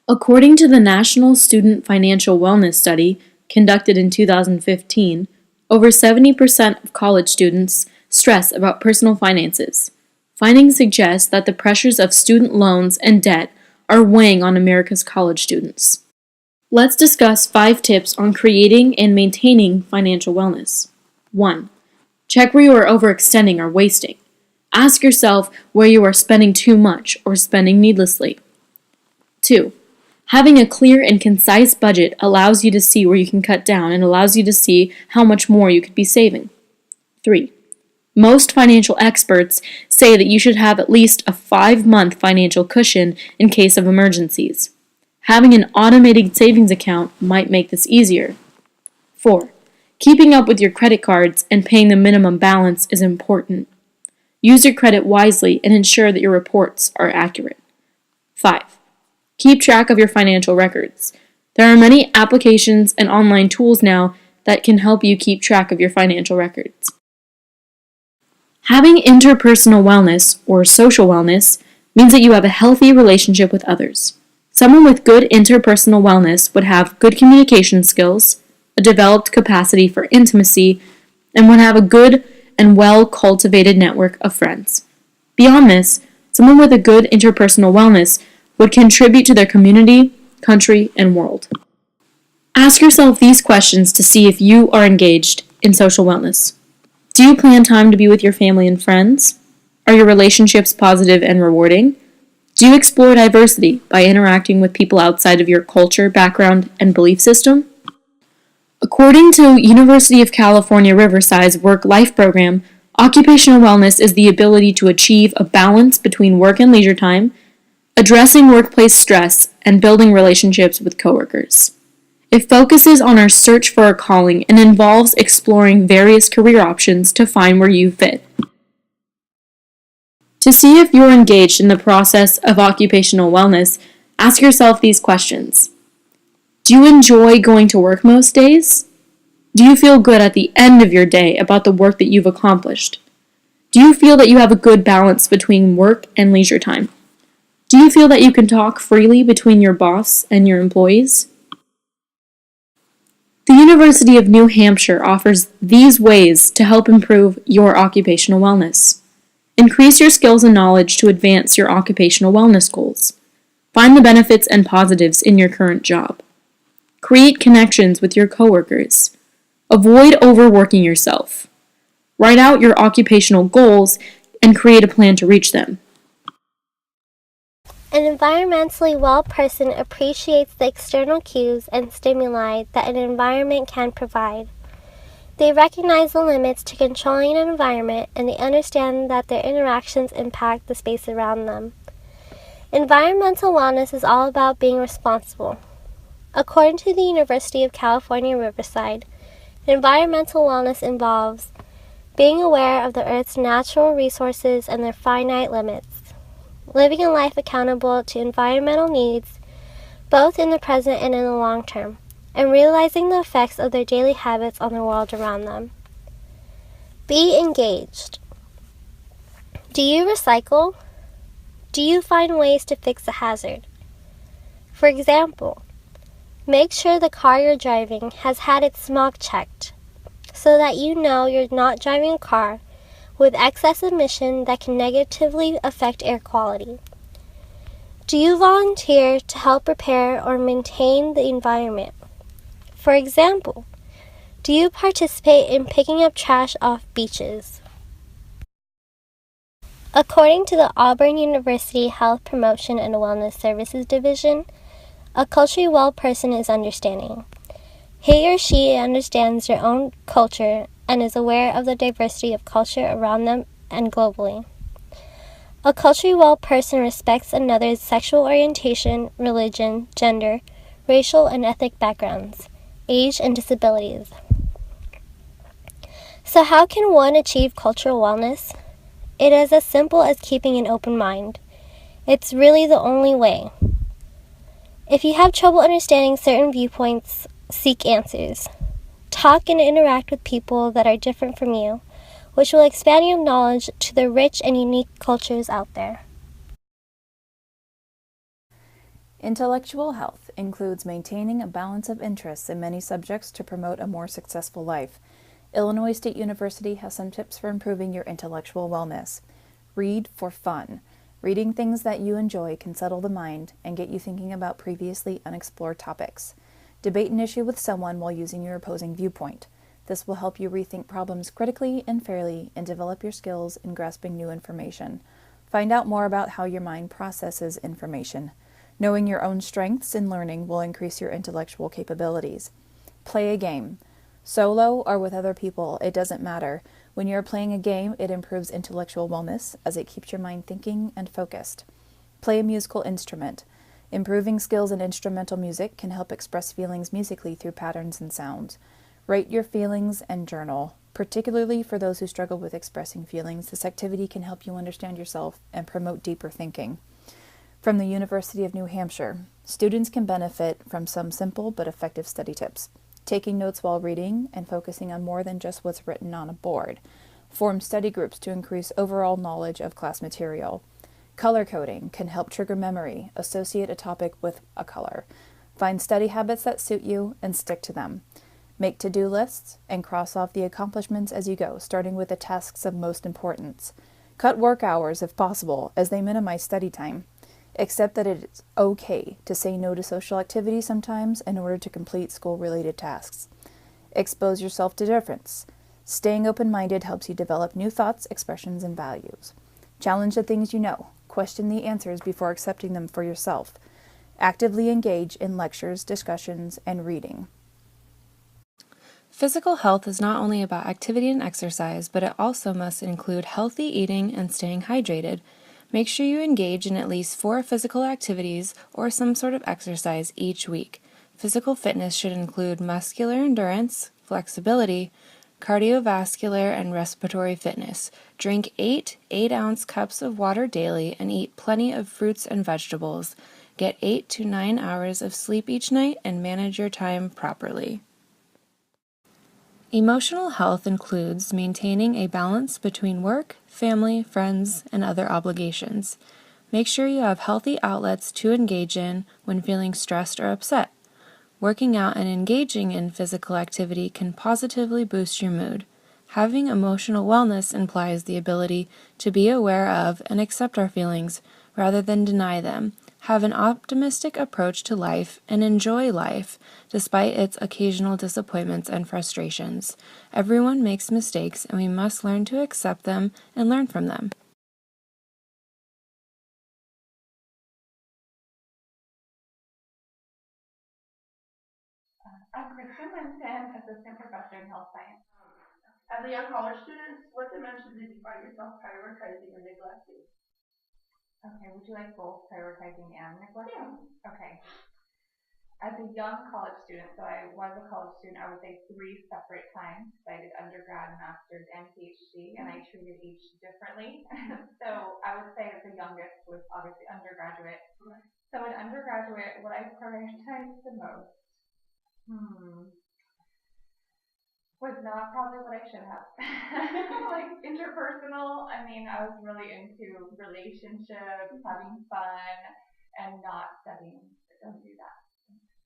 According to the National Student Financial Wellness Study conducted in 2015, over 70% of college students stress about personal finances. Findings suggest that the pressures of student loans and debt are weighing on America's college students. Let's discuss 5 tips on creating and maintaining financial wellness. 1. Check where you are overextending or wasting. Ask yourself where you are spending too much or spending needlessly. 2. Having a clear and concise budget allows you to see where you can cut down and allows you to see how much more you could be saving. 3. Most financial experts say that you should have at least a 5-month financial cushion in case of emergencies. Having an automated savings account might make this easier. 4. Keeping up with your credit cards and paying the minimum balance is important. Use your credit wisely and ensure that your reports are accurate. 5. Keep track of your financial records. There are many applications and online tools now that can help you keep track of your financial records. Having interpersonal wellness, or social wellness, means that you have a healthy relationship with others. Someone with good interpersonal wellness would have good communication skills, a developed capacity for intimacy, and would have a good and well-cultivated network of friends. Beyond this, someone with a good interpersonal wellness would contribute to their community, country, and world. Ask yourself these questions to see if you are engaged in social wellness. Do you plan time to be with your family and friends? Are your relationships positive and rewarding? Do you explore diversity by interacting with people outside of your culture, background, and belief system? According to University of California, Riverside's Work-Life program, occupational wellness is the ability to achieve a balance between work and leisure time, addressing workplace stress, and building relationships with coworkers. It focuses on our search for a calling and involves exploring various career options to find where you fit. To see if you're engaged in the process of occupational wellness, ask yourself these questions. Do you enjoy going to work most days? Do you feel good at the end of your day about the work that you've accomplished? Do you feel that you have a good balance between work and leisure time? Do you feel that you can talk freely between your boss and your employees? The University of New Hampshire offers these ways to help improve your occupational wellness. Increase your skills and knowledge to advance your occupational wellness goals. Find the benefits and positives in your current job. Create connections with your coworkers. Avoid overworking yourself. Write out your occupational goals and create a plan to reach them. An environmentally well person appreciates the external cues and stimuli that an environment can provide. They recognize the limits to controlling an environment, and they understand that their interactions impact the space around them. Environmental wellness is all about being responsible. According to the University of California, Riverside, environmental wellness involves being aware of the Earth's natural resources and their finite limits, living a life accountable to environmental needs, both in the present and in the long term, and realizing the effects of their daily habits on the world around them. Be engaged. Do you recycle? Do you find ways to fix a hazard? For example, make sure the car you're driving has had its smog checked, so that you know you're not driving a car with excess emission that can negatively affect air quality. Do you volunteer to help repair or maintain the environment? For example, do you participate in picking up trash off beaches? According to the Auburn University Health Promotion and Wellness Services Division, a culturally well person is understanding. He or she understands their own culture and is aware of the diversity of culture around them and globally. A culturally well person respects another's sexual orientation, religion, gender, racial and ethnic backgrounds, age, and disabilities. So how can one achieve cultural wellness? It is as simple as keeping an open mind. It's really the only way. If you have trouble understanding certain viewpoints, seek answers. Talk and interact with people that are different from you, which will expand your knowledge to the rich and unique cultures out there. Intellectual health includes maintaining a balance of interests in many subjects to promote a more successful life. Illinois State University has some tips for improving your intellectual wellness. Read for fun. Reading things that you enjoy can settle the mind and get you thinking about previously unexplored topics. Debate an issue with someone while using your opposing viewpoint. This will help you rethink problems critically and fairly and develop your skills in grasping new information. Find out more about how your mind processes information. Knowing your own strengths in learning will increase your intellectual capabilities. Play a game. Solo or with other people, it doesn't matter. When you're playing a game, it improves intellectual wellness as it keeps your mind thinking and focused. Play a musical instrument. Improving skills in instrumental music can help express feelings musically through patterns and sounds. Write your feelings and journal. Particularly for those who struggle with expressing feelings, this activity can help you understand yourself and promote deeper thinking. From the University of New Hampshire, students can benefit from some simple but effective study tips. Taking notes while reading and focusing on more than just what's written on a board. Form study groups to increase overall knowledge of class material. Color coding can help trigger memory, associate a topic with a color. Find study habits that suit you and stick to them. Make to-do lists and cross off the accomplishments as you go, starting with the tasks of most importance. Cut work hours if possible, as they minimize study time. Accept that it is okay to say no to social activities sometimes in order to complete school-related tasks. Expose yourself to difference. Staying open-minded helps you develop new thoughts, expressions, and values. Challenge the things you know. Question the answers before accepting them for yourself. Actively engage in lectures, discussions, and reading. Physical health is not only about activity and exercise, but it also must include healthy eating and staying hydrated. Make sure you engage in at least 4 physical activities or some sort of exercise each week. Physical fitness should include muscular endurance, flexibility, cardiovascular, and respiratory fitness. Drink 8 8-ounce cups of water daily and eat plenty of fruits and vegetables. Get 8 to 9 hours of sleep each night and manage your time properly. Emotional health includes maintaining a balance between work, family, friends, and other obligations. Make sure you have healthy outlets to engage in when feeling stressed or upset. Working out and engaging in physical activity can positively boost your mood. Having emotional wellness implies the ability to be aware of and accept our feelings rather than deny them, have an optimistic approach to life, and enjoy life despite its occasional disappointments and frustrations. Everyone makes mistakes, and we must learn to accept them and learn from them. I'm Kristen Winston, Assistant Professor in Health Science. As a young college student, what dimensions did you find yourself prioritizing and neglecting? Okay, would you like both prioritizing and neglecting? Yeah. Okay. As a young college student, so I was a college student, I would say 3 separate times. I did undergrad, master's, and PhD, and I treated each differently. So I would say that the youngest was obviously undergraduate. Right. So in undergraduate, what I prioritized the most was not probably what I should have. Like interpersonal, I mean, I was really into relationships, having fun, and not studying. Don't do that.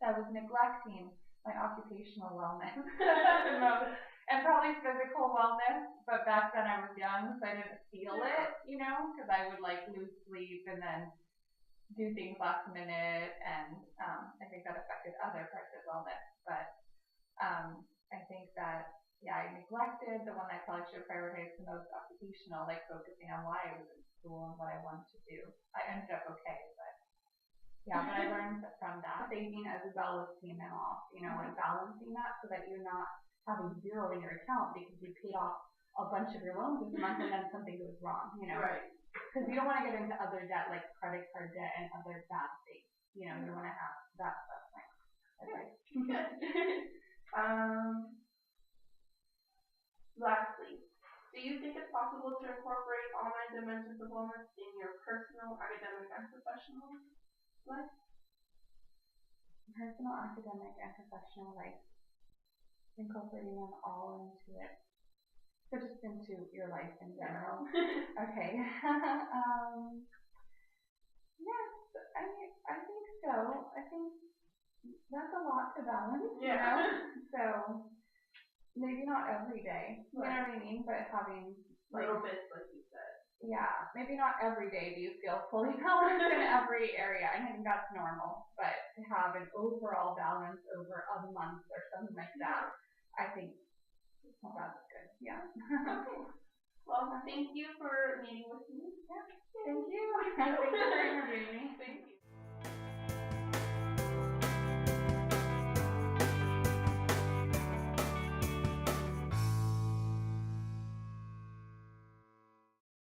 So I was neglecting my occupational wellness the most, and probably physical wellness. But back then I was young, so I didn't feel it, because I would like lose sleep and then do things last minute, and I think that affected other parts of wellness. But I think that, I neglected the one I probably should have prioritized the most, occupational, like focusing on why I was in school and what I wanted to do. I ended up okay, but I learned from that. Saving as well as paying them off, and balancing that so that you're not having 0 in your account because you paid off a bunch of your loans this month and then something goes wrong, Right. Because you don't want to get into other debt like credit card debt and other bad things. You want to have that stuff. Okay. Good. Lastly, do you think it's possible to incorporate online dimensions of wellness in your personal, academic, and professional life? Personal, academic, and professional life. Incorporating them all into it. So just into your life in general. Okay. Yes, I think so. I think that's a lot to balance, Yeah. you know? So maybe not every day, you know Right. what I mean? But having Little bits, like you said. yeah, maybe not every day do you feel fully balanced in every area. I think that's normal. But to have an overall balance over a month or something like that, I think that's good. Yeah. Okay. Well, thank you for meeting with me. Thank you. Thank you for interviewing me. Thank